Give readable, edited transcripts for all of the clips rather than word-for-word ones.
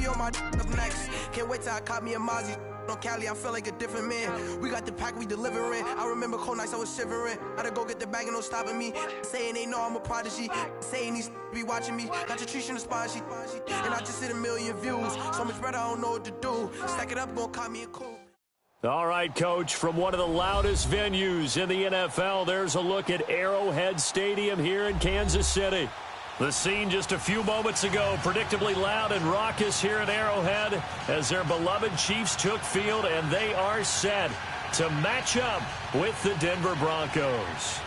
on my up next. Can't wait till I caught me a Mozzie. On Cali, I feel like a different man. We got the pack, we delivering. I remember cold nights I was shivering. Had to go get the bag and no stopping me. Saying they know I'm a prodigy. Saying these be watching me. Got your trees in the spot, and I just hit 1 million views. So much better, I don't know what to do. Stack it up, gon' caught me a cool. All right, Coach, from one of the loudest venues in the NFL, there's a look at Arrowhead Stadium here in Kansas City. The scene just a few moments ago, predictably loud and raucous here at Arrowhead as their beloved Chiefs took field, and they are set to match up with the Denver Broncos.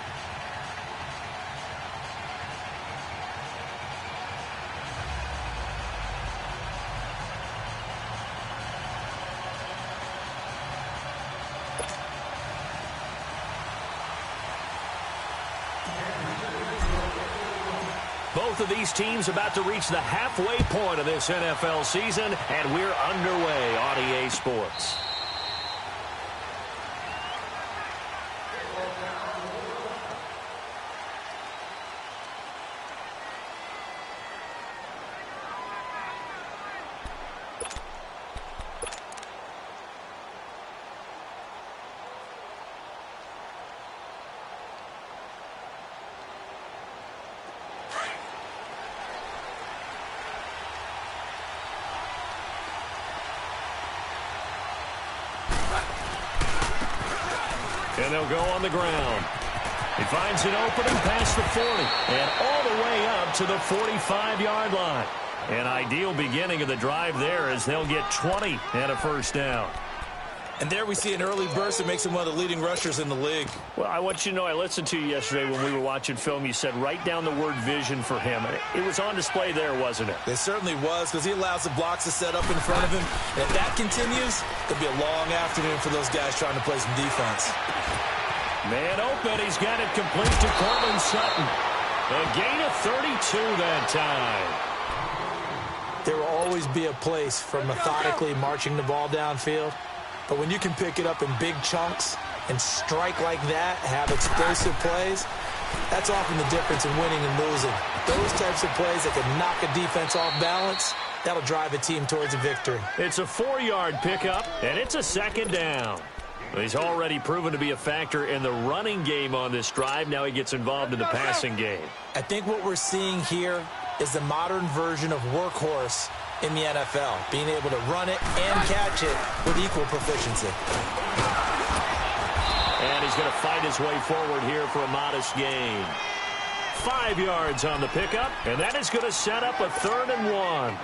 Both of these teams about to reach the halfway point of this NFL season, and we're underway on EA Sports. And they'll go on the ground. He finds an opening past the 40 and all the way up to the 45-yard line. An ideal beginning of the drive there as they'll get 20 and a first down. And there we see an early burst that makes him one of the leading rushers in the league. Well, I want you to know, I listened to you yesterday when we were watching film. You said write down the word vision for him. It was on display there, wasn't it? It certainly was, because he allows the blocks to set up in front of him. And if that continues, it'll be a long afternoon for those guys trying to play some defense. Man open. He's got it complete to Cortland Sutton. A gain of 32 that time. There will always be a place for methodically marching the ball downfield. But when you can pick it up in big chunks and strike like that, have explosive plays, that's often the difference in winning and losing. Those types of plays that can knock a defense off balance, that'll drive a team towards a victory. It's a 4-yard pickup, and it's a second down. He's already proven to be a factor in the running game on this drive. Now he gets involved in the passing game. I think what we're seeing here is the modern version of workhorse in the NFL, being able to run it and catch it with equal proficiency. And he's going to fight his way forward here for a modest gain. 5 yards on the pickup, and that is going to set up a 3rd and 1.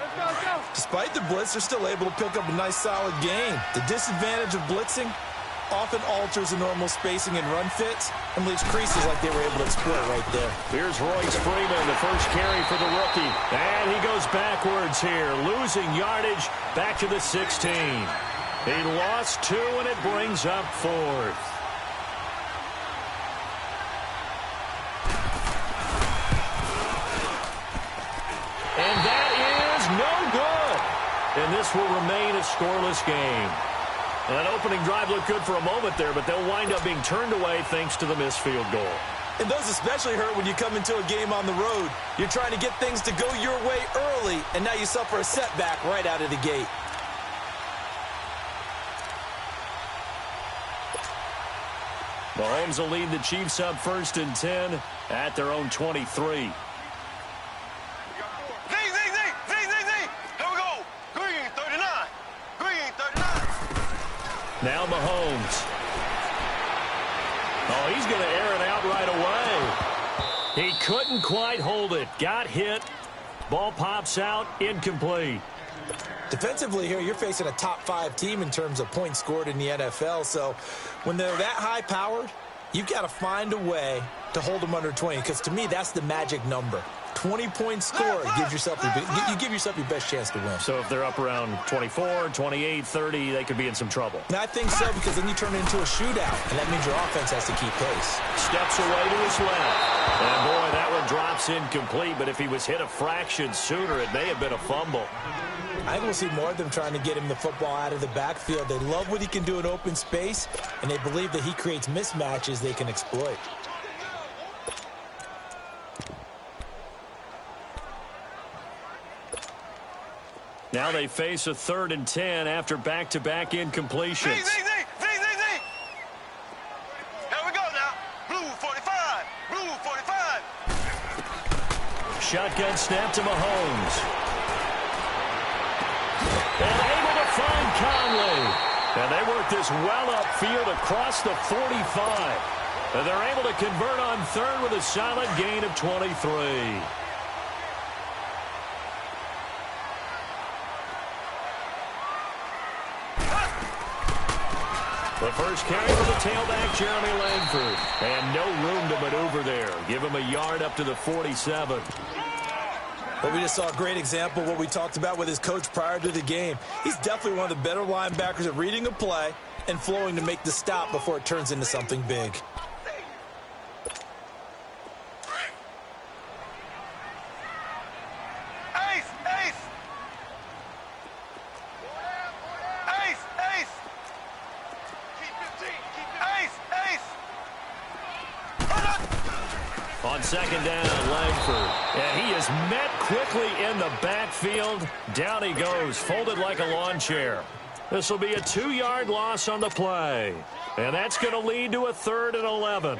Despite the blitz, they're still able to pick up a nice solid gain. The disadvantage of blitzing often alters the normal spacing and run fits and leaves creases like they were able to exploit right there. Here's Royce Freeman, the first carry for the rookie. And he goes backwards here, losing yardage back to the 16. He lost 2, and it brings up 4th. And that is no good. And this will remain a scoreless game. That opening drive looked good for a moment there, but they'll wind up being turned away thanks to the missed field goal. And those especially hurt when you come into a game on the road. You're trying to get things to go your way early, and now you suffer a setback right out of the gate. Mahomes will lead the Chiefs up 1st and 10 at their own 23. Now Mahomes. Oh, he's going to air it out right away. He couldn't quite hold it. Got hit. Ball pops out. Incomplete. Defensively here, you're facing a top 5 team in terms of points scored in the NFL. So when they're that high-powered, you've got to find a way to hold them under 20, because to me, that's the magic number. 20 points scored, you give yourself your best chance to win. So if they're up around 24, 28, 30, they could be in some trouble. And I think so, because then you turn it into a shootout, and that means your offense has to keep pace. Steps away to his left. And boy, that one drops incomplete, but if he was hit a fraction sooner, it may have been a fumble. I think we'll see more of them trying to get him the football out of the backfield. They love what he can do in open space, and they believe that he creates mismatches they can exploit. Now they face a 3rd and 10 after back-to-back incompletions. Here we go now. Blue 45. Blue 45. Shotgun snap to Mahomes. And able to find Conley. And they work this well upfield across the 45. And they're able to convert on 3rd with a solid gain of 23. The first carry for the tailback, Jeremy Langford. And no room to maneuver there. Give him a yard up to the 47. Well, we just saw a great example of what we talked about with his coach prior to the game. He's definitely one of the better linebackers at reading a play and flowing to make the stop before it turns into something big. On 2nd down, Langford. And he is met quickly in the backfield. Down he goes, folded like a lawn chair. This will be a 2-yard loss on the play. And that's going to lead to a 3rd and 11.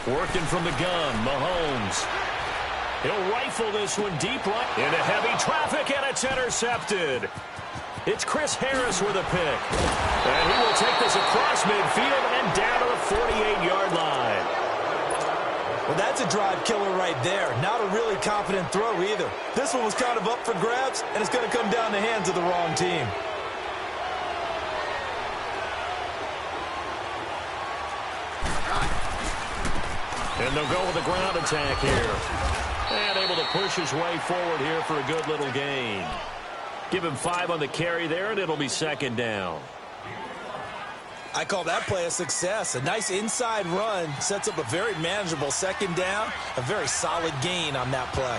Working from the gun, Mahomes. He'll rifle this one deep right into heavy traffic, and it's intercepted. It's Chris Harris with a pick. And he will take this across midfield and down to the 48-yard line. Well, that's a drive killer right there. Not a really confident throw either. This one was kind of up for grabs, and it's going to come down the hands of the wrong team. And they'll go with a ground attack here. And able to push his way forward here for a good little gain. Give him 5 on the carry there, and it'll be 2nd down. I call that play a success. A nice inside run sets up a very manageable 2nd down. A very solid gain on that play.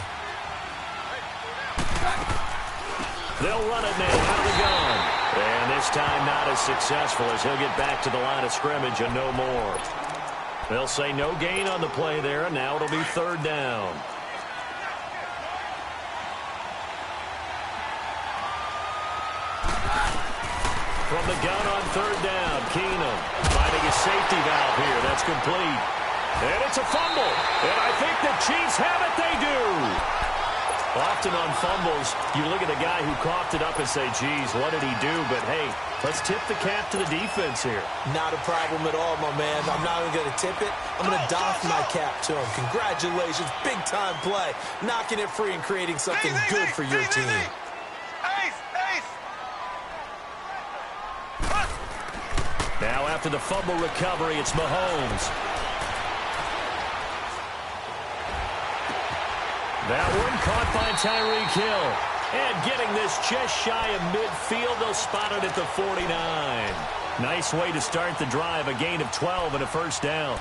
They'll run it now out of the gun. And this time not as successful as he'll get back to the line of scrimmage and no more. They'll say no gain on the play there, and now it'll be 3rd down. From the gun on 3rd down, Keenum finding a safety valve here. That's complete. And it's a fumble. And I think the Chiefs have it. They do. Often on fumbles, you look at the guy who coughed it up and say, geez, what did he do? But, hey, let's tip the cap to the defense here. Not a problem at all, my man. I'm not even going to tip it. I'm going to doff my cap to him. Congratulations. Big-time play. Knocking it free and creating something good for your team. Now after the fumble recovery, it's Mahomes. That one caught by Tyreek Hill. And getting this just shy of midfield, they'll spot it at the 49. Nice way to start the drive, a gain of 12 and a 1st down.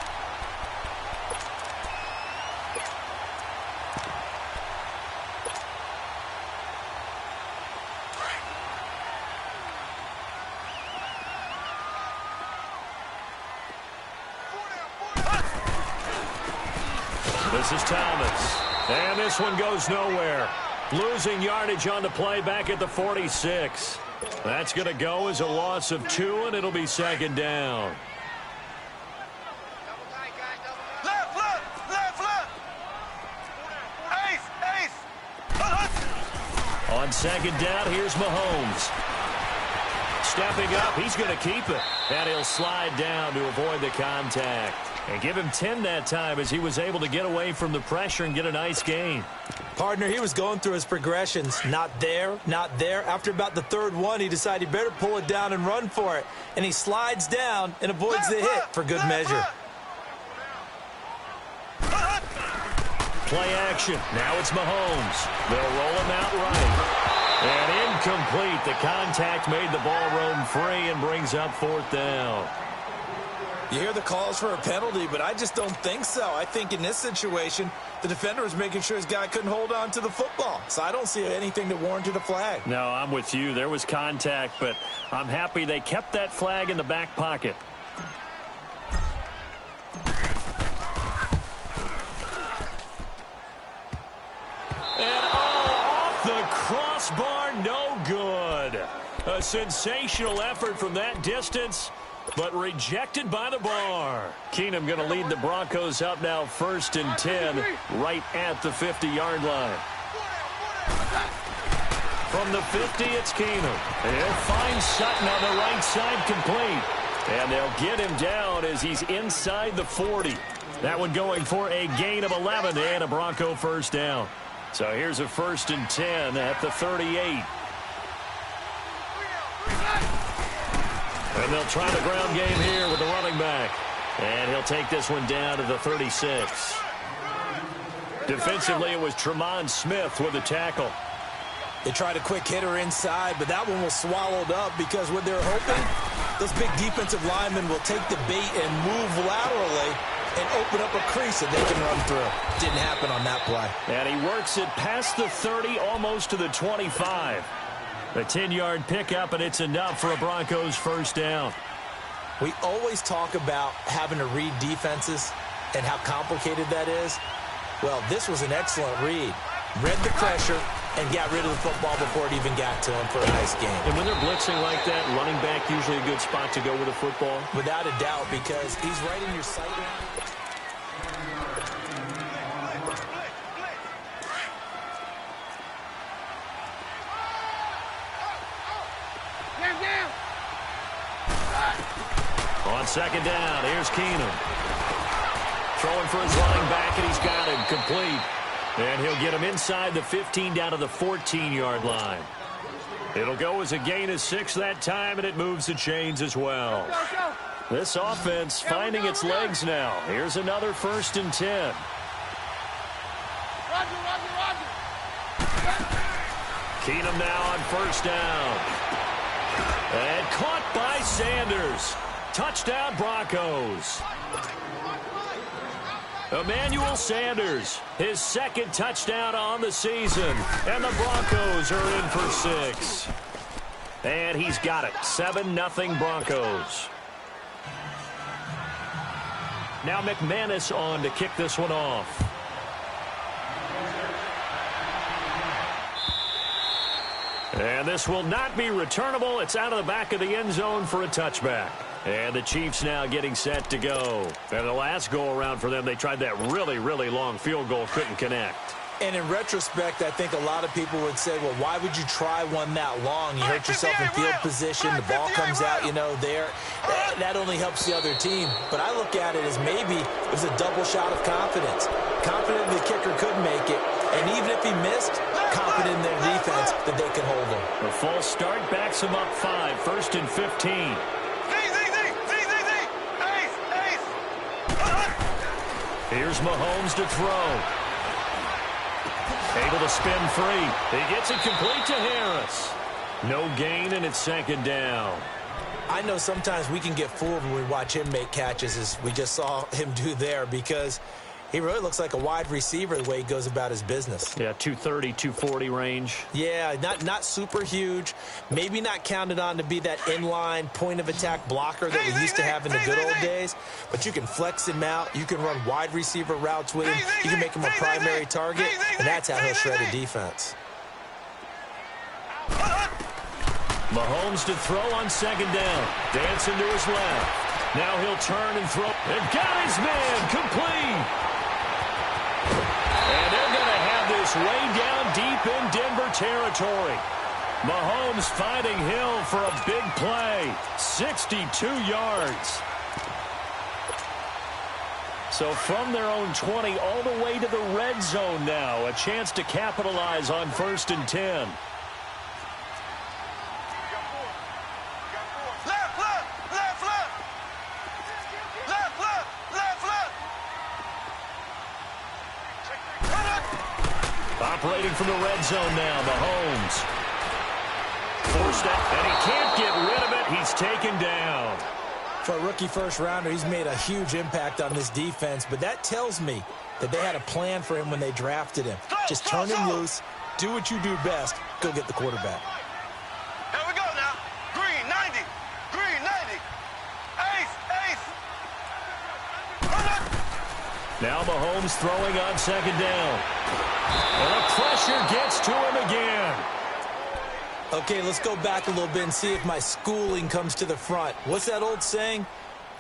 This is Thomas. And this one goes nowhere. Losing yardage on the play back at the 46. That's going to go as a loss of 2, and it'll be 2nd down. On 2nd down, here's Mahomes. Stepping up, he's going to keep it. And he'll slide down to avoid the contact. And give him 10 that time as he was able to get away from the pressure and get a nice gain. Partner, he was going through his progressions. Not there, not there. After about the 3rd one, he decided he better pull it down and run for it. And he slides down and avoids the hit for good measure. Play action. Now it's Mahomes. They'll roll him out right. And incomplete. The contact made the ball roam free and brings up 4th down. You hear the calls for a penalty, but I just don't think so. I think in this situation, the defender was making sure his guy couldn't hold on to the football. So I don't see anything that warranted a flag. No, I'm with you. There was contact, but I'm happy they kept that flag in the back pocket. crossbar, no good. A sensational effort from that distance, but rejected by the bar. Keenum going to lead the Broncos up now 1st and 10, right at the 50-yard line. From the 50, it's Keenum. He'll find Sutton on the right side, complete. And they'll get him down as he's inside the 40. That one going for a gain of 11 and a Bronco first down. So here's a 1st and 10 at the 38. And they'll try the ground game here with the running back. And he'll take this one down to the 36. Defensively, it was Tremont Smith with the tackle. They tried a quick hitter inside, but that one was swallowed up because what they're hoping, those big defensive linemen will take the bait and move laterally and open up a crease that they can run through. Didn't happen on that play. And he works it past the 30, almost to the 25. A 10-yard pickup, and it's enough for a Broncos first down. We always talk about having to read defenses and how complicated that is. Well, this was an excellent read. Read the pressure and got rid of the football before it even got to him for a nice game. And when they're blitzing like that, running back usually a good spot to go with the football? Without a doubt, because he's right in your sight line. On second down, here's Keenum. Throwing for his running back, and he's got him complete. And he'll get him inside the 15 down to the 14-yard line. It'll go as a gain of 6 that time, and it moves the chains as well. This offense finding its legs now. Here's another 1st and 10. Keenum now on 1st down. And caught by Sanders. Touchdown Broncos. Emmanuel Sanders, his 2nd touchdown on the season. And the Broncos are in for 6. And he's got it. 7-0 Broncos. Now McManus on to kick this one off. And this will not be returnable. It's out of the back of the end zone for a touchback. And the Chiefs now getting set to go. And the last go-around for them, they tried that really, really long field goal, couldn't connect. And in retrospect, I think a lot of people would say, well, why would you try one that long? You hurt yourself in field position. The ball comes out, there. That only helps the other team. But I look at it as maybe it was a double shot of confidence. Confident the kicker could make it. And even if he missed, confident in their defense that they could hold him. The false start backs him up 5, 1st and 15. Here's Mahomes to throw. Able to spin free. He gets it complete to Harris. No gain, and it's 2nd down. I know sometimes we can get fooled when we watch him make catches, as we just saw him do there, because he really looks like a wide receiver the way he goes about his business. Yeah, 230, 240 range. Yeah, not super huge. Maybe not counted on to be that inline point-of-attack blocker that we used to have in the good old days. But you can flex him out. You can run wide receiver routes with him. You can make him a primary target, and that's how he'll shred a defense. Mahomes to throw on 2nd down. Dancing to his left. Now he'll turn and throw. And got his man complete. And they're going to have this way down deep in Denver territory. Mahomes finding Hill for a big play. 62 yards. So from their own 20 all the way to the red zone now. A chance to capitalize on 1st and 10. Operating from the red zone now, Mahomes. Forced out, and he can't get rid of it. He's taken down. For a rookie first-rounder, he's made a huge impact on this defense, but that tells me that they had a plan for him when they drafted him. Just turn him loose, do what you do best, go get the quarterback. Here we go now. Green 90. Green 90. Ace, ace. Now Mahomes throwing on 2nd down. And the pressure gets to him again. Okay, let's go back a little bit and see if my schooling comes to the front. What's that old saying?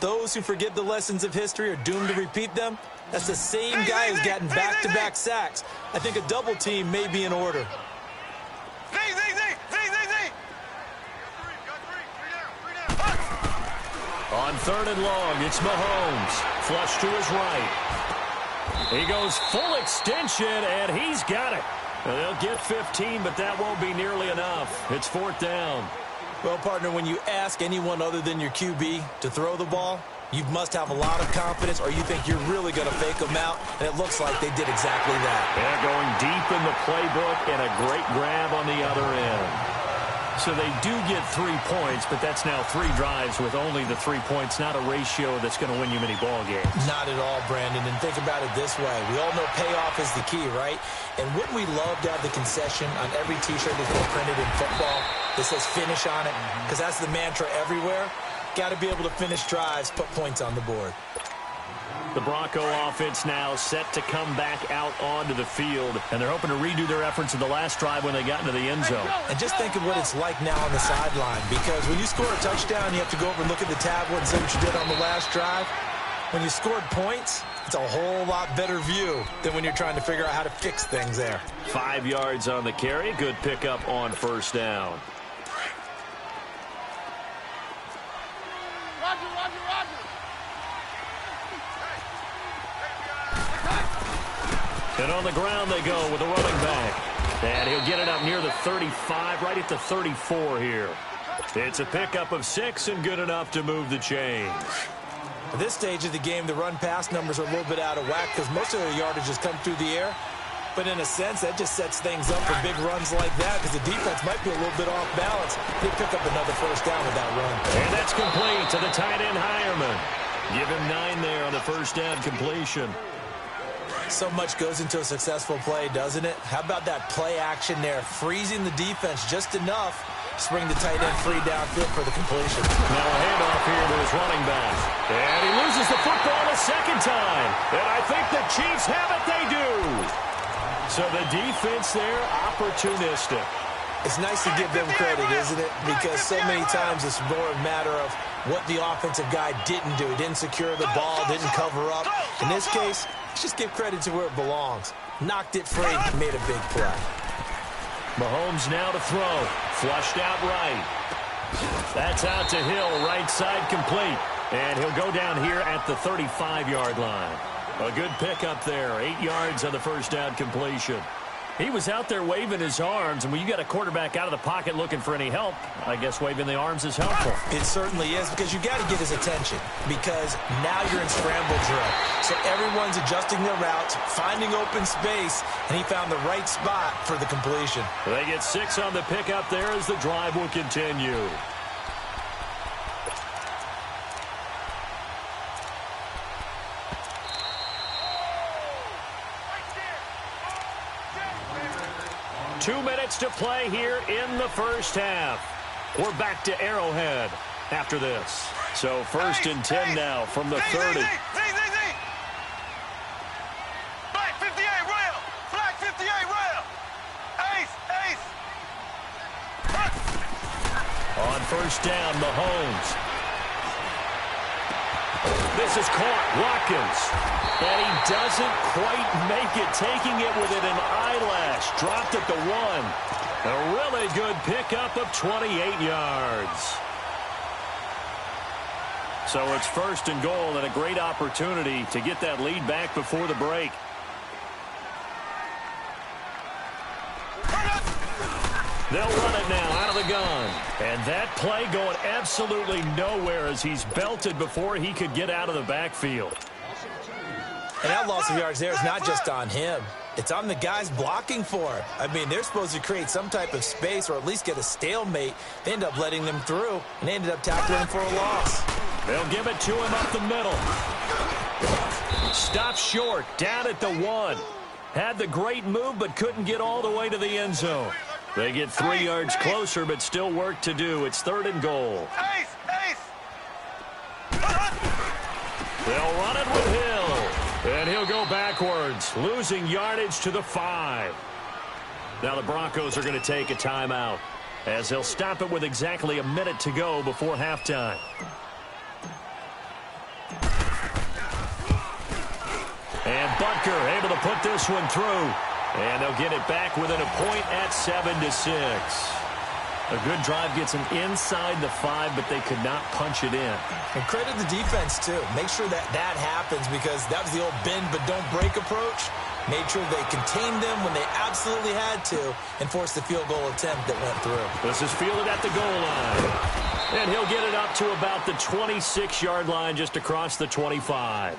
Those who forget the lessons of history are doomed to repeat them. That's the same guy who's gotten back-to-back sacks. I think a double team may be in order. On 3rd and long, it's Mahomes. Flush to his right. He goes full extension, and he's got it. They'll get 15, but that won't be nearly enough. It's 4th down. Well, partner, when you ask anyone other than your QB to throw the ball, you must have a lot of confidence, or you think you're really going to fake them out, and it looks like they did exactly that. They're going deep in the playbook, and a great grab on the other end. So they do get 3 points, but that's now 3 drives with only the 3 points, not a ratio that's going to win you many ball games. Not at all, Brandon, and think about it this way. We all know payoff is the key, right? And wouldn't we love to have the concession on every T-shirt that's been printed in football that says finish on it? Because that's the mantra everywhere. Got to be able to finish drives, put points on the board. The Bronco offense now set to come back out onto the field, and they're hoping to redo their efforts in the last drive when they got into the end zone. And just think of what it's like now on the sideline, because when you score a touchdown, you have to go over and look at the tablet and see what you did on the last drive. When you scored points, it's a whole lot better view than when you're trying to figure out how to fix things there. 5 yards on the carry. Good pickup on 1st down. And on the ground they go with the running back. And he'll get it up near the 35, right at the 34 here. It's a pickup of 6 and good enough to move the chains. At this stage of the game, the run-pass numbers are a little bit out of whack because most of their yardage has come through the air. But in a sense, that just sets things up for big runs like that because the defense might be a little bit off balance. They pick up another 1st down with that run. And that's complete to the tight end Hireman. Give him 9 there on the 1st down completion. So much goes into a successful play, doesn't it? How about that play action there, freezing the defense just enough to bring the tight end free downfield for the completion. Now a handoff here to his running back. And he loses the football a 2nd time. And I think the Chiefs have it. They do. So the defense there, opportunistic. It's nice to give them credit, isn't it? Because so many times it's more a matter of what the offensive guy didn't do. He didn't secure the ball, didn't cover up. In this case, let's just give credit to where it belongs. Knocked it free, made a big play. Mahomes now to throw. Flushed out right. That's out to Hill, right side complete. And he'll go down here at the 35-yard line. A good pickup there. 8 yards on the 1st down completion. He was out there waving his arms, and when you got a quarterback out of the pocket looking for any help, I guess waving the arms is helpful. It certainly is, because you got to get his attention, because now you're in scramble drill. So everyone's adjusting their routes, finding open space, and he found the right spot for the completion. They get 6 on the pickup there as the drive will continue. Two minutes to play here in the 1st half. We're back to Arrowhead after this. So 1st and 10 now from the 30. Black 58 rail. Black 58 rail. Ace, ace. On 1st down, Mahomes. This is caught. Watkins. And he doesn't quite make it, taking it within an eyelash. Dropped at the 1. A really good pickup of 28 yards. So it's 1st and goal and a great opportunity to get that lead back before the break. They'll run it now out of the gun. And that play going absolutely nowhere as he's belted before he could get out of the backfield. And that loss of yards there is not just on him. It's on the guys blocking for it. I mean, they're supposed to create some type of space or at least get a stalemate. They end up letting them through, and they ended up tackling him for a loss. They'll give it to him up the middle. Stopped short, down at the 1. Had the great move, but couldn't get all the way to the end zone. They get 3 yards closer, but still work to do. It's 3rd and goal. Ace, ace. They'll run it with Hill. And he'll go backwards, losing yardage to the 5. Now the Broncos are going to take a timeout. as they'll stop it with exactly a minute to go before halftime. And Butker able to put this one through. And they'll get it back within a point at 7-6. A good drive gets them inside the 5, but they could not punch it in. And credit the defense, too. Make sure that happens, because that was the old bend but don't break approach. Made sure they contained them when they absolutely had to and forced the field goal attempt that went through. This is fielded at the goal line. And he'll get it up to about the 26-yard line, just across the 25.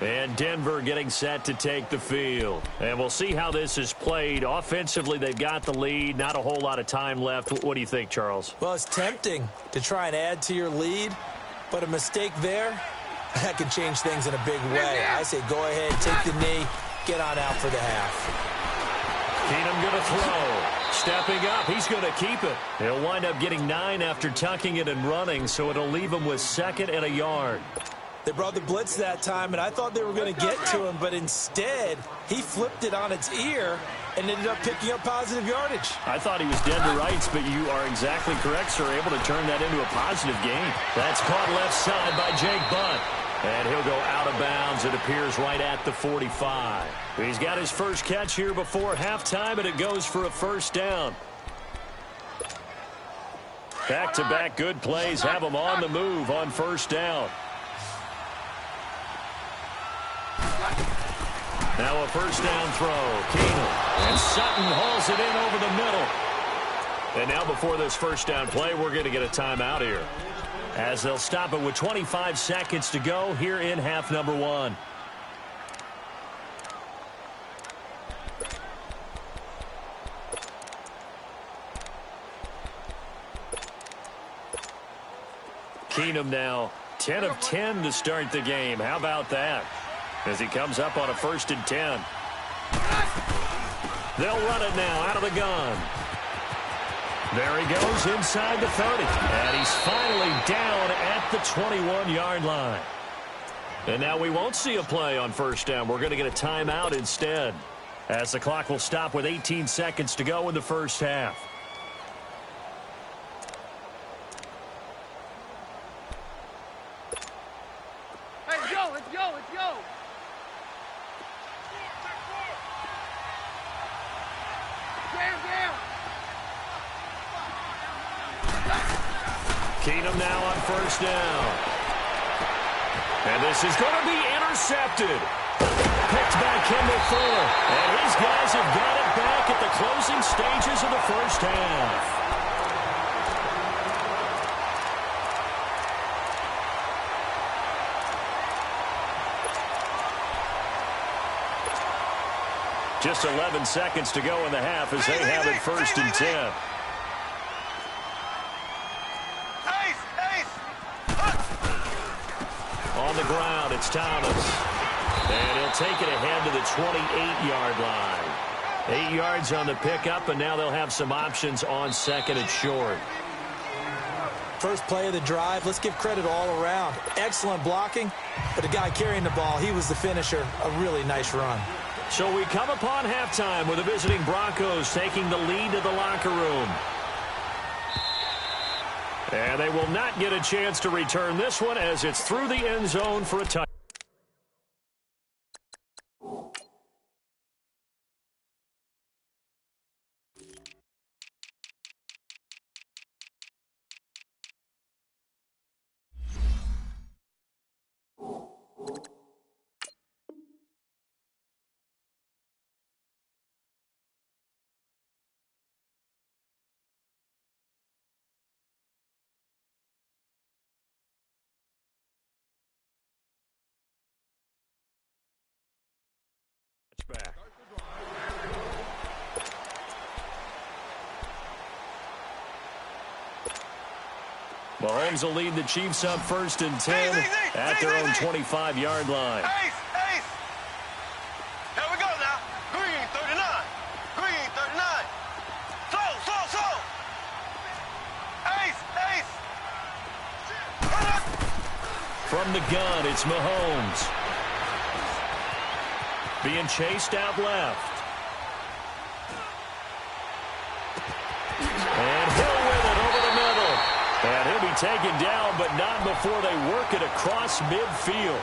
And Denver getting set to take the field. And we'll see how this is played. Offensively, they've got the lead. Not a whole lot of time left. What do you think, Charles? Well, it's tempting to try and add to your lead, but a mistake there, that can change things in a big way. I say go ahead, take the knee, get on out for the half. Keenum going to throw. Stepping up, he's going to keep it. He'll wind up getting 9 after tucking it and running, so it'll leave him with 2nd and a yard. They brought the blitz that time, and I thought they were going to get to him, but instead, he flipped it on its ear and ended up picking up positive yardage. I thought he was dead to rights, but you are exactly correct, sir. Able to turn that into a positive gain. That's caught left side by Jake Butt. And he'll go out of bounds. It appears right at the 45. He's got his first catch here before halftime, and it goes for a first down. Back-to-back good plays have him on the move on first down. Now a first down throw. Keenum. And Sutton hauls it in over the middle. And now before this first down play, we're going to get a timeout here, as they'll stop it with 25 seconds to go here in half number 1. Keenum now 10 of 10 to start the game. How about that? As he comes up on a 1st and 10. They'll run it now out of the gun. There he goes inside the 30. And he's finally down at the 21-yard line. And now we won't see a play on first down. We're going to get a timeout instead, as the clock will stop with 18 seconds to go in the first half. Let's go, let's go, let's go. Keenum now on first down. And this is going to be intercepted. Picked by Kendall Fuller. And his guys have got it back at the closing stages of the first half. Just 11 seconds to go in the half as they have it 1st and 10. On the ground, it's Thomas. And he'll take it ahead to the 28-yard line. 8 yards on the pickup, and now they'll have some options on 2nd and short. First play of the drive, let's give credit all around. Excellent blocking, but the guy carrying the ball, he was the finisher. A really nice run. So we come upon halftime with the visiting Broncos taking the lead to the locker room. And they will not get a chance to return this one, as it's through the end zone for a touchdown. Back. Mahomes will lead the Chiefs up 1st and 10 at their own 25-yard line. Ace, ace. Here we go now. Green 39. Green 39. Slow. Ace, ace. From the gun, it's Mahomes. Being chased out left. And he'll taken down, but not before they work it across midfield.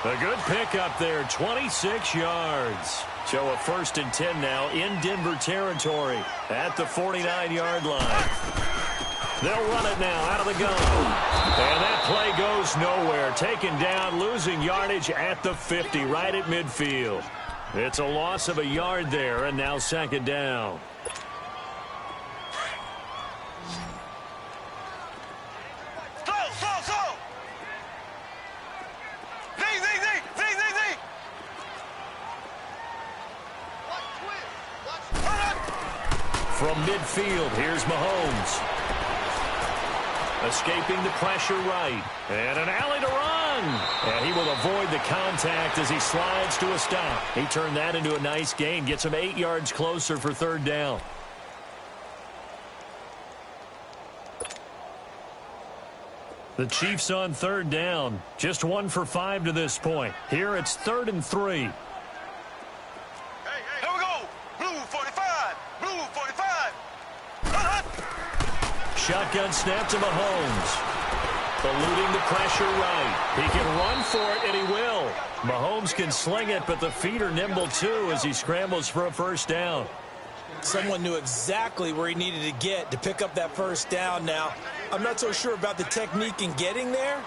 A good pickup there, 26 yards. So a 1st and 10 now in Denver territory at the 49-yard line. They'll run it now out of the gun. And that play goes nowhere. Taken down, losing yardage at the 50, right at midfield. It's a loss of a yard there, and now 2nd down. From midfield, here's Mahomes. Escaping the pressure right. And an alley to run. And he will avoid the contact as he slides to a stop. He turned that into a nice gain. Gets him 8 yards closer for 3rd down. The Chiefs on 3rd down. Just 1 for 5 to this point. Here it's 3rd and 3. Shotgun snap to Mahomes. Eluding the pressure right. He can run for it, and he will. Mahomes can sling it, but the feet are nimble too as he scrambles for a 1st down. Someone knew exactly where he needed to get to pick up that 1st down now. I'm not so sure about the technique in getting there,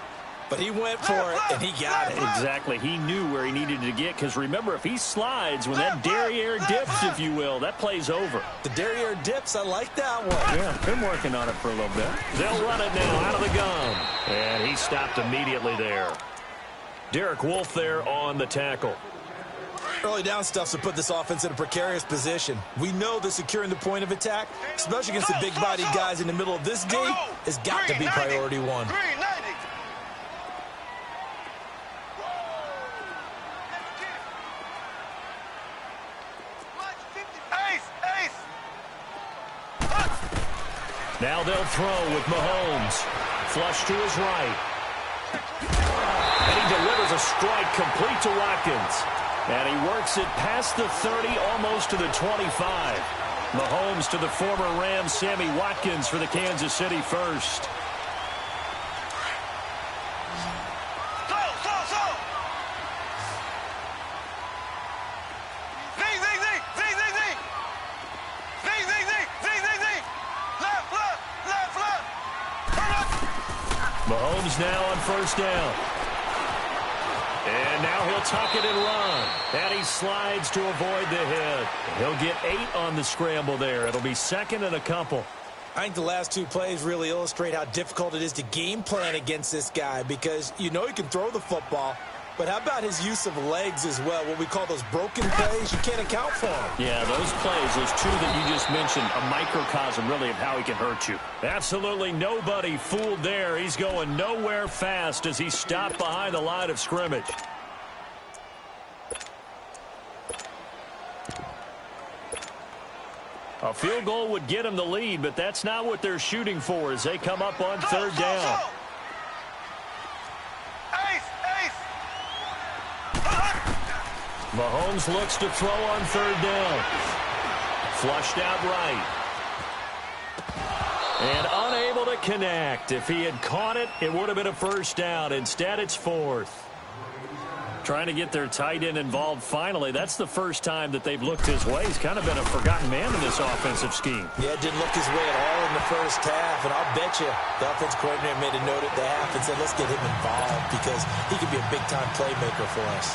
but he went for it, and he got it. Exactly. He knew where he needed to get, because remember, if he slides, when that derriere dips, if you will, that play's over. The derriere dips, I like that one. Yeah, been working on it for a little bit. They'll run it now out of the gun. And he stopped immediately there. Derek Wolfe there on the tackle. Early down stuff to put this offense in a precarious position. We know that securing the point of attack, especially against the big-bodied guys in the middle of this game, has got to be priority 1. Now they'll throw with Mahomes. Flush to his right. And he delivers a strike complete to Watkins. And he works it past the 30, almost to the 25. Mahomes to the former Rams, Sammy Watkins, for the Kansas City first. Mahomes now on 1st down. And now he'll tuck it and run. And he slides to avoid the hit. He'll get 8 on the scramble there. It'll be 2nd and a couple. I think the last 2 plays really illustrate how difficult it is to game plan against this guy, because you know he can throw the football, but how about his use of legs as well? What we call those broken plays, you can't account for them. Yeah, those plays, those 2 that you just mentioned, a microcosm really of how he can hurt you. Absolutely nobody fooled there. He's going nowhere fast as he stopped behind the line of scrimmage. A field goal would get him the lead, but that's not what they're shooting for as they come up on 3rd down. Mahomes looks to throw on 3rd down. Flushed out right. And unable to connect. If he had caught it, it would have been a 1st down. Instead, it's 4th. Trying to get their tight end involved finally. That's the first time that they've looked his way. He's kind of been a forgotten man in this offensive scheme. Yeah, didn't look his way at all in the 1st half. And I'll bet you the offensive coordinator made a note at the half and said, let's get him involved because he could be a big-time playmaker for us.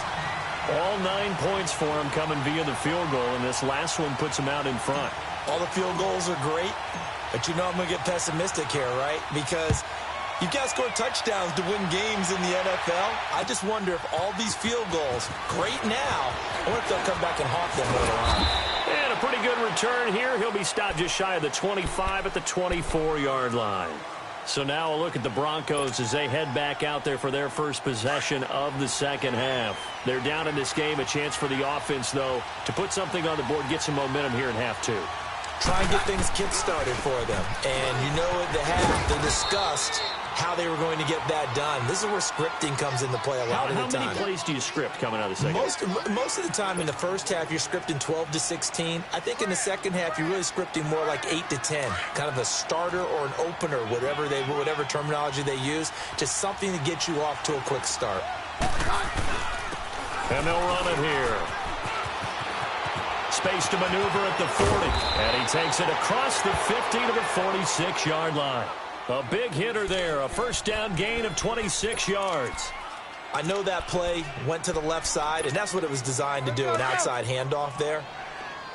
All 9 points for him coming via the field goal, and this last one puts him out in front. All the field goals are great, but you know I'm going to get pessimistic here, right? Because you've got to score touchdowns to win games in the NFL. I just wonder if all these field goals, great now, I wonder if they'll come back and haunt them later on. And a pretty good return here. He'll be stopped just shy of the 25 at the 24-yard line. So now a look at the Broncos as they head back out there for their first possession of the 2nd half. They're down in this game. A chance for the offense, though, to put something on the board, get some momentum here in half 2. Try and get things kick-started for them. And you know at the half, they discussed how they were going to get that done. This is where scripting comes into play a lot of the time. How many plays do you script coming out of the second? Most of the time in the first half, you're scripting 12 to 16. I think in the second half, you're really scripting more like 8 to 10. Kind of a starter or an opener, whatever terminology they use. Just something to get you off to a quick start. And they'll run it here. Space to maneuver at the 40. And he takes it across the 50 to the 46-yard line. A big hitter there. A first down gain of 26 yards. I know that play went to the left side, and that's what it was designed to do, an outside handoff there.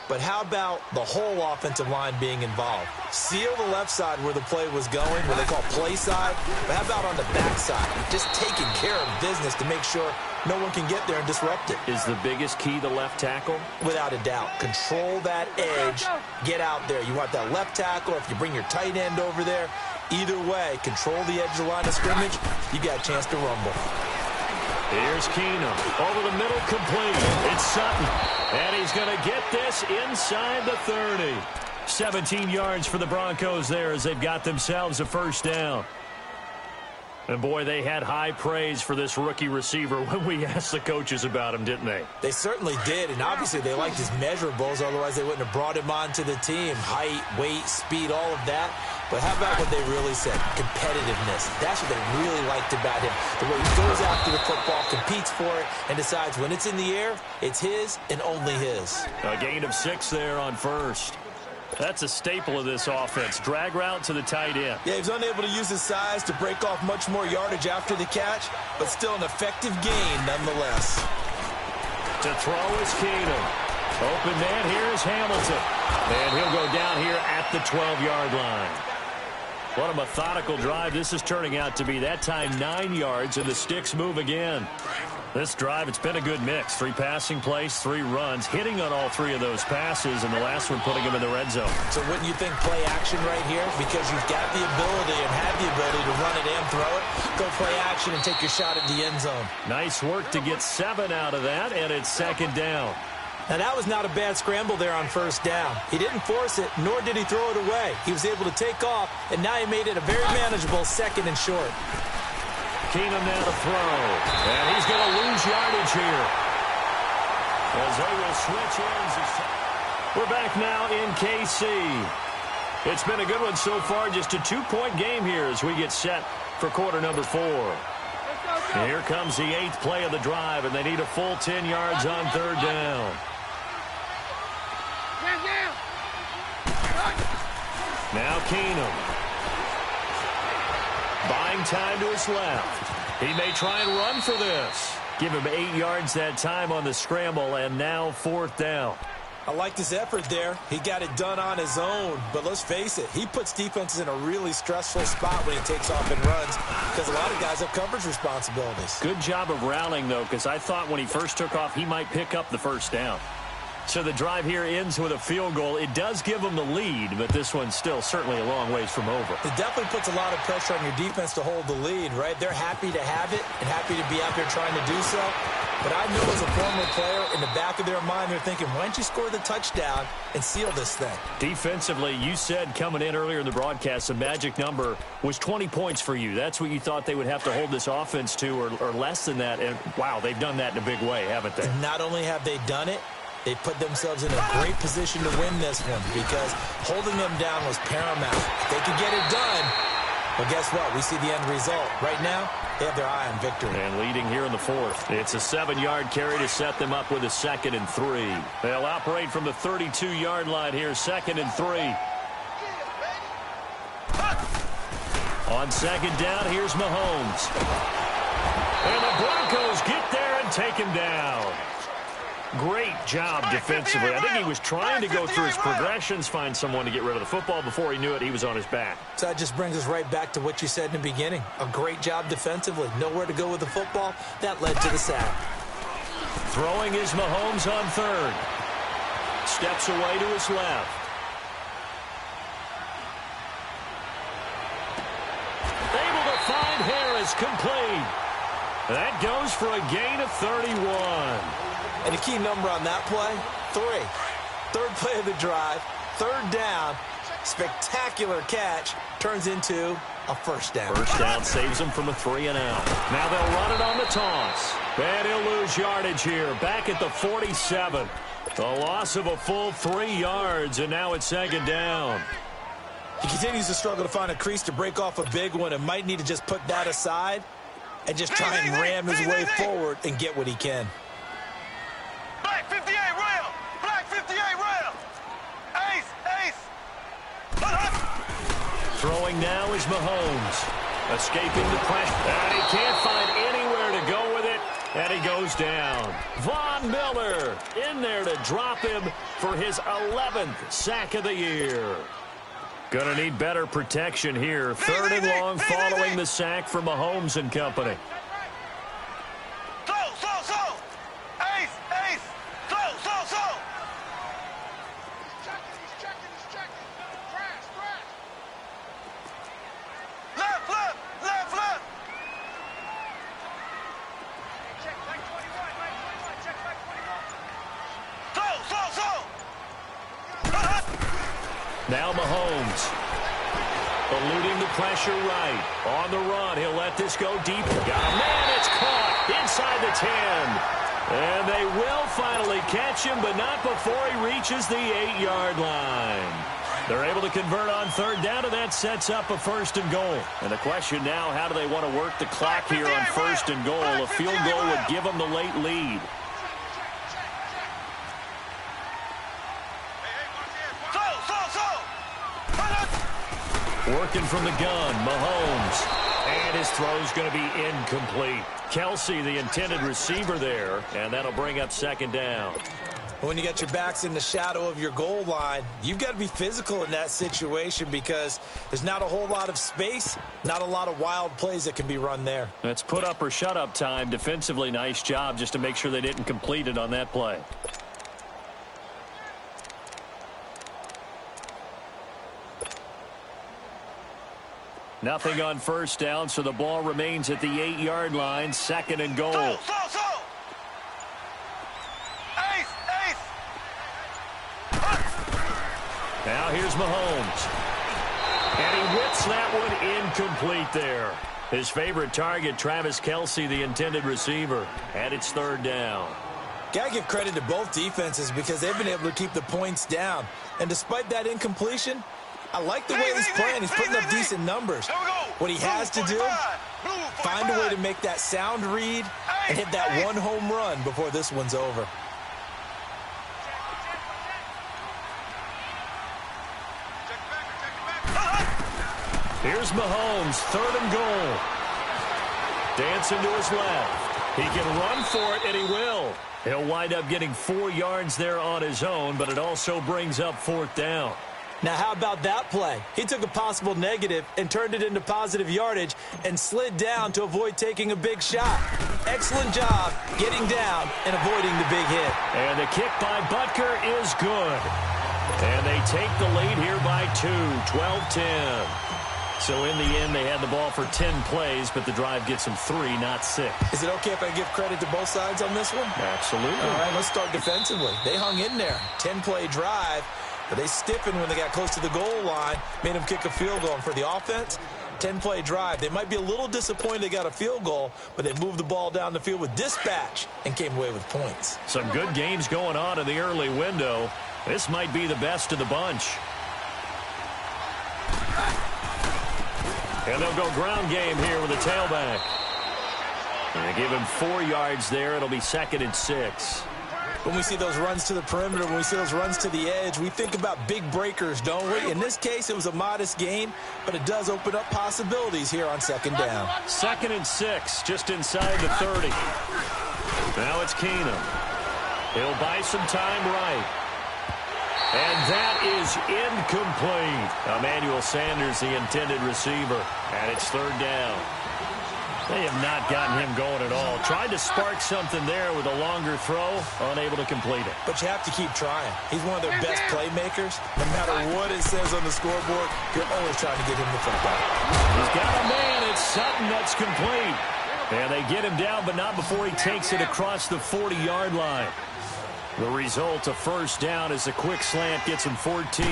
But how about the whole offensive line being involved? Seal the left side where the play was going, what they call play side. But how about on the back side? Just taking care of business to make sure no one can get there and disrupt it. Is the biggest key the left tackle? Without a doubt. Control that edge. Get out there. You want that left tackle. If you bring your tight end over there, either way, control the edge of the line of scrimmage. You got a chance to rumble. Here's Keenum. Over the middle, complete. It's Sutton. And he's going to get this inside the 30. 17 yards for the Broncos there as they've got themselves a first down. And, boy, they had high praise for this rookie receiver when we asked the coaches about him, didn't they? They certainly did, and obviously they liked his measurables. Otherwise, they wouldn't have brought him onto the team. Height, weight, speed, all of that. But how about what they really said? Competitiveness. That's what they really liked about him. The way he goes after the football, competes for it, and decides when it's in the air, it's his and only his. A gain of 6 there on first. That's a staple of this offense. Drag route to the tight end. Yeah, he was unable to use his size to break off much more yardage after the catch, but still an effective gain nonetheless. To throw is Keenum. Open man, here's Hamilton. And he'll go down here at the 12-yard line. What a methodical drive this is turning out to be. That time 9 yards, and the sticks move again. This drive, it's been a good mix. 3 passing plays, 3 runs, hitting on all 3 of those passes, and the last one putting him in the red zone. So wouldn't you think play action right here? Because you've got the ability and have the ability to run it and throw it. Go play action and take your shot at the end zone. Nice work to get 7 out of that, and it's second down. Now, that was not a bad scramble there on first down. He didn't force it, nor did he throw it away. He was able to take off, and now he made it a very manageable second and short. Keenum now to throw. And he's going to lose yardage here. As they will switch ends. We're back now in KC. It's been a good one so far. Just a 2-point game here as we get set for quarter number 4. And here comes the 8th play of the drive, and they need a full 10 yards on third down. Now Keenum. Buying time to his left. He may try and run for this. Give him 8 yards that time on the scramble, and now 4th down. I liked his effort there. He got it done on his own. But let's face it, he puts defenses in a really stressful spot when he takes off and runs because a lot of guys have coverage responsibilities. Good job of rallying, though, because I thought when he first took off, he might pick up the first down. So the drive here ends with a field goal. It does give them the lead, but this one's still certainly a long ways from over. It definitely puts a lot of pressure on your defense to hold the lead, right? They're happy to have it and happy to be out there trying to do so. But I know as a former player, in the back of their mind, they're thinking, why don't you score the touchdown and seal this thing? Defensively, you said coming in earlier in the broadcast, the magic number was 20 points for you. That's what you thought they would have to hold this offense to or less than that. And, wow, they've done that in a big way, haven't they? And not only have they done it, they put themselves in a great position to win this one because holding them down was paramount. If they could get it done, well, guess what? We see the end result. Right now, they have their eye on victory. And leading here in the 4th. It's a 7-yard carry to set them up with a 2nd and 3. They'll operate from the 32-yard line here, 2nd and 3. On 2nd down, here's Mahomes. And the Broncos get there and take him down. Great job defensively. I think he was trying to go through his progressions, find someone to get rid of the football. Before he knew it, he was on his back. So that just brings us right back to what you said in the beginning. A great job defensively. Nowhere to go with the football. That led to the sack. Throwing is Mahomes on 3rd. Steps away to his left. Able to find Harris, complete. That goes for a gain of 31. And the key number on that play, 3. 3rd play of the drive, 3rd down, spectacular catch, turns into a first down. First down saves them from a 3-and-out. Now they'll run it on the toss. And he'll lose yardage here. Back at the 47. A loss of a full 3 yards, and now it's second down. He continues to struggle to find a crease to break off a big one and might need to just put that aside and just try and ram his way forward and get what he can. Black 58 rail. Black 58 rail. Ace, ace. Throwing now is Mahomes. Escaping the pressure. And he can't find anywhere to go with it. And he goes down. Von Miller in there to drop him for his 11th sack of the year. Going to need better protection here. 3rd and long following the sack from Mahomes and company. So. Ace, ace. So. He's checking. Crash. Left. Check back 21, check back 21. So. Now Mahomes. Eluding the pressure right. On the run, he'll let this go deep. Got a man, it's caught inside the 10. And they will finally catch him, but not before he reaches the 8-yard line. They're able to convert on 3rd down, and that sets up a 1st and goal. And the question now, how do they want to work the clock here on 1st and goal? A field goal would give them the late lead. Working from the gun, Mahomes. And his throw's going to be incomplete. Kelsey, the intended receiver there, and that'll bring up 2nd down. When you got your backs in the shadow of your goal line, you've got to be physical in that situation because there's not a whole lot of space, not a lot of wild plays that can be run there. That's put up or shut up time. Defensively, nice job just to make sure they didn't complete it on that play. Nothing on 1st down, so the ball remains at the 8-yard line. 2nd and goal. So. Ace. Now here's Mahomes. And he whips that one incomplete there. His favorite target, Travis Kelsey, the intended receiver. And it's 3rd down. Got to give credit to both defenses because they've been able to keep the points down. And despite that incompletion, I like the way he's playing. He's putting up decent numbers. What he has to do, find a way to make that sound read and hit that one home run before this one's over. Here's Mahomes, 3rd and goal. Dancing to his left. He can run for it, and he will. He'll wind up getting 4 yards there on his own, but it also brings up 4th down. Now, how about that play? He took a possible negative and turned it into positive yardage and slid down to avoid taking a big shot. Excellent job getting down and avoiding the big hit. And the kick by Butker is good. And they take the lead here by 2, 12-10. So in the end, they had the ball for 10 plays, but the drive gets them 3, not 6. Is it okay if I give credit to both sides on this one? Absolutely. All right, let's start defensively. They hung in there. 10-play drive. But they stiffened when they got close to the goal line, made them kick a field goal. And for the offense, 10-play drive. They might be a little disappointed they got a field goal, but they moved the ball down the field with dispatch and came away with points. Some good games going on in the early window. This might be the best of the bunch. And they'll go ground game here with a tailback. And they give him 4 yards there. It'll be 2nd and 6. When we see those runs to the perimeter, when we see those runs to the edge, we think about big breakers, don't we? In this case, it was a modest game, but it does open up possibilities here on 2nd down. 2nd and 6, just inside the 30. Now it's Keenum. He'll buy some time right. And that is incomplete. Emmanuel Sanders, the intended receiver, and it's 3rd down. They have not gotten him going at all. Tried to spark something there with a longer throw, unable to complete it. But you have to keep trying. He's one of their best playmakers. No matter what it says on the scoreboard, you're always trying to get him the football. He's got a man. It's Sutton that's complete. And they get him down, but not before he takes it across the 40-yard line. The result, a 1st down as a quick slant gets him 14.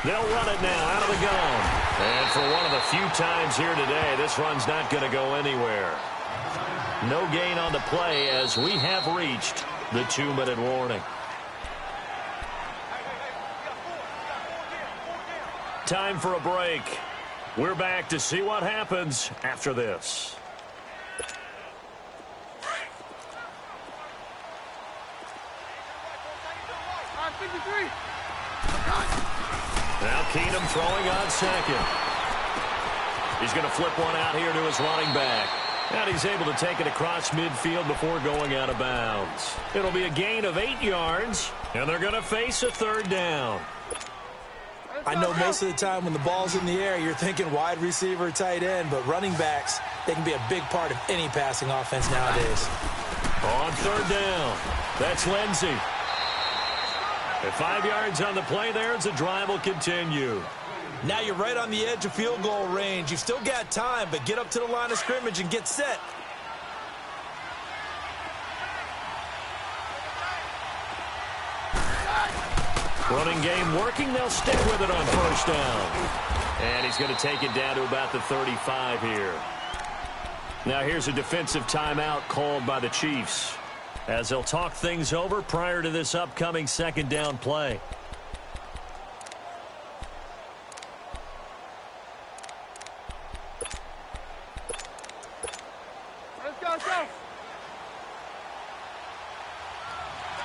They'll run it now out of the gun. And for one of the few times here today, this run's not going to go anywhere. No gain on the play as we have reached the 2-minute warning. Time for a break. We're back to see what happens after this. Now Keenum throwing on second. He's going to flip one out here to his running back. And he's able to take it across midfield before going out of bounds. It'll be a gain of 8 yards, and they're going to face a 3rd down. I know most of the time when the ball's in the air, you're thinking wide receiver, tight end, but running backs, they can be a big part of any passing offense nowadays. On 3rd down, that's Lindsey. At 5 yards on the play there, the drive will continue. Now you're right on the edge of field goal range. You've still got time, but get up to the line of scrimmage and get set. Running game working. They'll stick with it on 1st down. And he's going to take it down to about the 35 here. Now here's a defensive timeout called by the Chiefs as they'll talk things over prior to this upcoming 2nd down play. Let's go, let's go.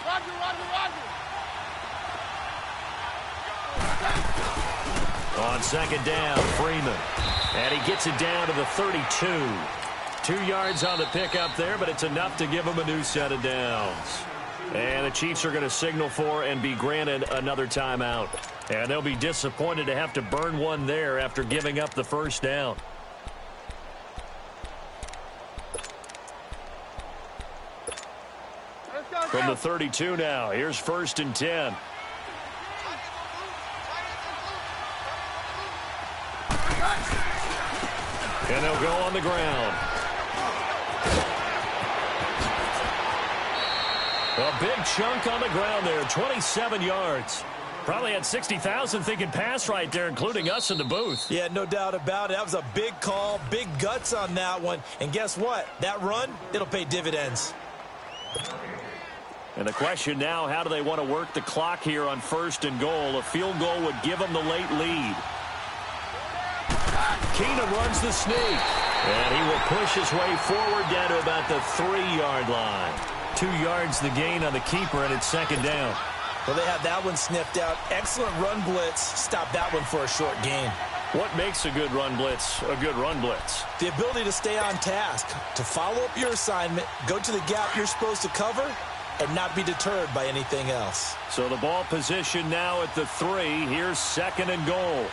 Roger, Roger, Roger. On 2nd down, Freeman. And he gets it down to the 32. 2 yards on the pickup there, but it's enough to give him a new set of downs. And the Chiefs are going to signal for and be granted another timeout. And they'll be disappointed to have to burn one there after giving up the 1st down. Let's go, From the 32 now, here's 1st and 10. And they'll go on the ground. A big chunk on the ground there, 27 yards. Probably had 60,000 thinking pass right there, including us in the booth. Yeah, no doubt about it. That was a big call, big guts on that one. And guess what? That run, it'll pay dividends. And the question now, how do they want to work the clock here on 1st and goal? A field goal would give them the late lead. Keenum runs the sneak. And he will push his way forward down to about the 3-yard line. 2 yards the gain on the keeper, and it's 2nd down. Well, they have that one sniffed out. Excellent run blitz. Stop that one for a short gain. What makes a good run blitz a good run blitz? The ability to stay on task, to follow up your assignment, go to the gap you're supposed to cover, and not be deterred by anything else. So the ball position now at the 3. Here's 2nd and goal.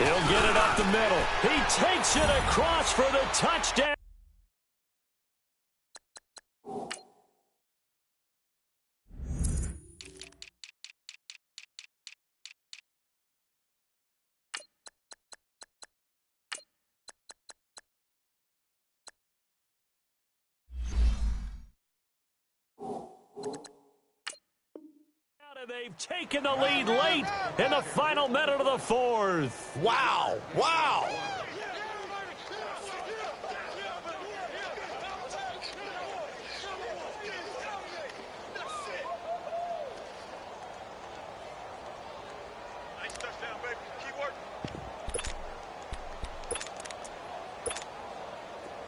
He'll get it up the middle. He takes it across for the touchdown. They've taken the lead late in the final minute of the 4th. Wow. Wow. Nice touchdown, baby. Keep working.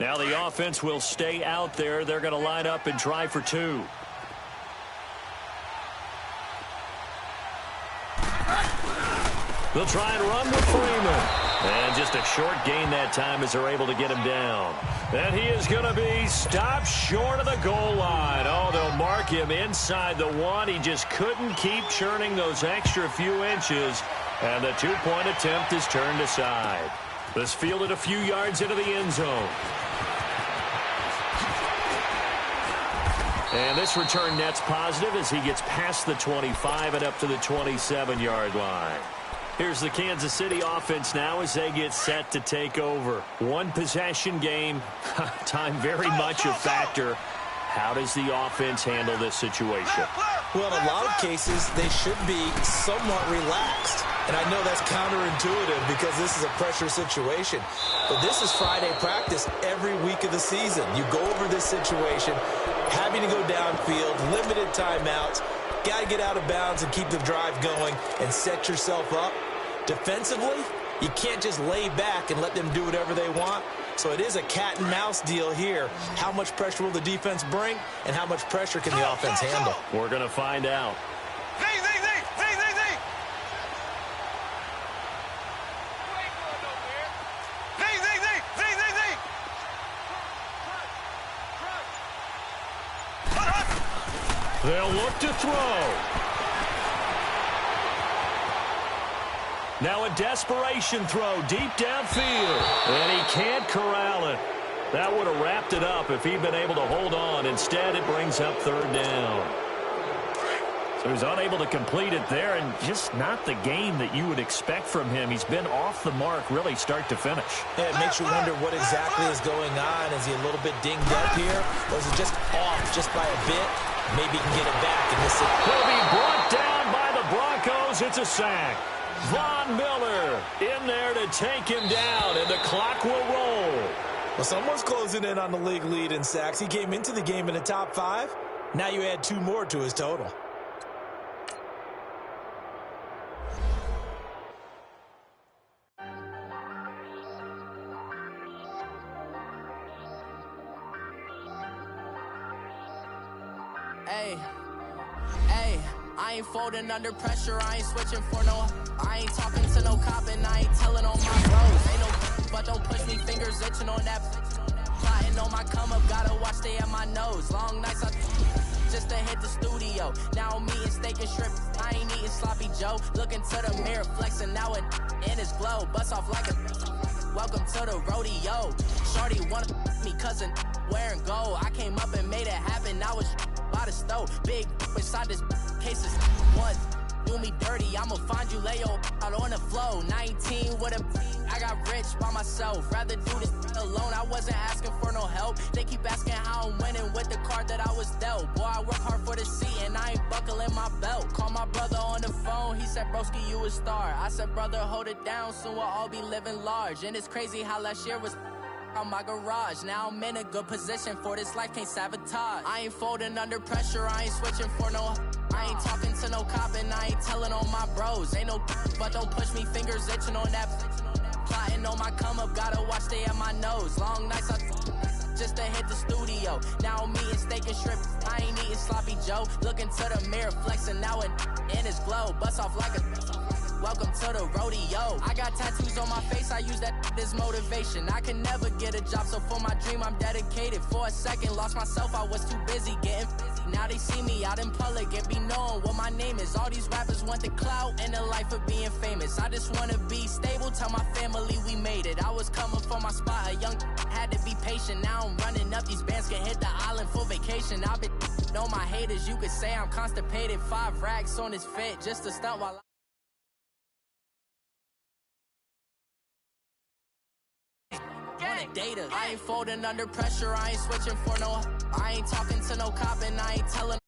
Now the offense will stay out there. They're going to line up and try for 2. They'll try and run with Freeman. And just a short gain that time as they're able to get him down. And he is going to be stopped short of the goal line. Oh, they'll mark mark him inside the 1. He just couldn't keep churning those extra few inches, and the two-point attempt is turned aside. This fielded a few yards into the end zone. And this return net's positive as he gets past the 25 and up to the 27-yard line. Here's the Kansas City offense now as they get set to take over. One possession game, time very much a factor. How does the offense handle this situation? Well, in a lot of cases, they should be somewhat relaxed. And I know that's counterintuitive because this is a pressure situation. But this is Friday practice every week of the season. You go over this situation, having to go downfield, limited timeouts, got to get out of bounds and keep the drive going and set yourself up. Defensively, you can't just lay back and let them do whatever they want. So it is a cat and mouse deal here. How much pressure will the defense bring and how much pressure can the offense handle? We're going to find out. They'll look to throw. Now a desperation throw deep downfield. And he can't corral it. That would have wrapped it up if he'd been able to hold on. Instead, it brings up third down. So he's unable to complete it there, and just not the game that you would expect from him. He's been off the mark really start to finish. Yeah, it makes you wonder what exactly is going on. Is he a little bit dinged up here? Or is it just off just by a bit? Maybe he can get it back. And this will be brought down by the Broncos. It's a sack. Von Miller in there to take him down, and the clock will roll. Well, someone's closing in on the league lead in sacks. He came into the game in the top 5. Now you add 2 more to his total. Hey, I ain't folding under pressure, I ain't switching for no. I ain't talking to no cop and I ain't telling on my bros. Ain't no, but don't push me, fingers itching on that. Plotting on my come up, gotta watch stay at my nose. Long nights, just to hit the studio. Now I'm eating steak and shrimp, I ain't eating sloppy Joe. Looking to the mirror, flexing now it in his glow. Bust off like a welcome to the rodeo. Shorty wanna me cousin wearing gold. I came up and made it happen, now it's by the stove. Big inside this case is one. Do me dirty, I'ma find you, lay your out on the floor. 19 with a I got rich by myself. Rather do this alone, I wasn't asking for no help. They keep asking how I'm winning with the card that I was dealt. Boy, I work hard for the seat and I ain't buckling my belt. Call my brother on the phone, he said, broski, you a star. I said, brother, hold it down, soon we'll all be living large. And it's crazy how last year was on my garage. Now I'm in a good position for this life, can't sabotage. I ain't folding under pressure, I ain't switching for no. I ain't talking to no cop and I ain't telling on my bros. Ain't no but don't push me, fingers itching on that. Plotting on my come up, gotta watch stay at my nose. Long nights just to hit the studio. Now I'm eating steak and shrimp, I ain't eating sloppy Joe. Looking to the mirror, flexing now and in his glow. Bust off like a welcome to the rodeo. I got tattoos on my face, I use that as motivation. I can never get a job, so for my dream I'm dedicated. For a second, lost myself, I was too busy getting busy. Now they see me out in public and be knowing what my name is. All these rappers want the clout and the life of being famous. I just wanna be stable, tell my family we made it. I was coming for my spot, a young had to be patient. Now I'm running up, these bands can hit the island for vacation. I've been on my haters, you could say I'm constipated. 5 racks on his fit, just to stunt while data. I ain't folding under pressure, I ain't switching for no. I ain't talking to no cop and I ain't telling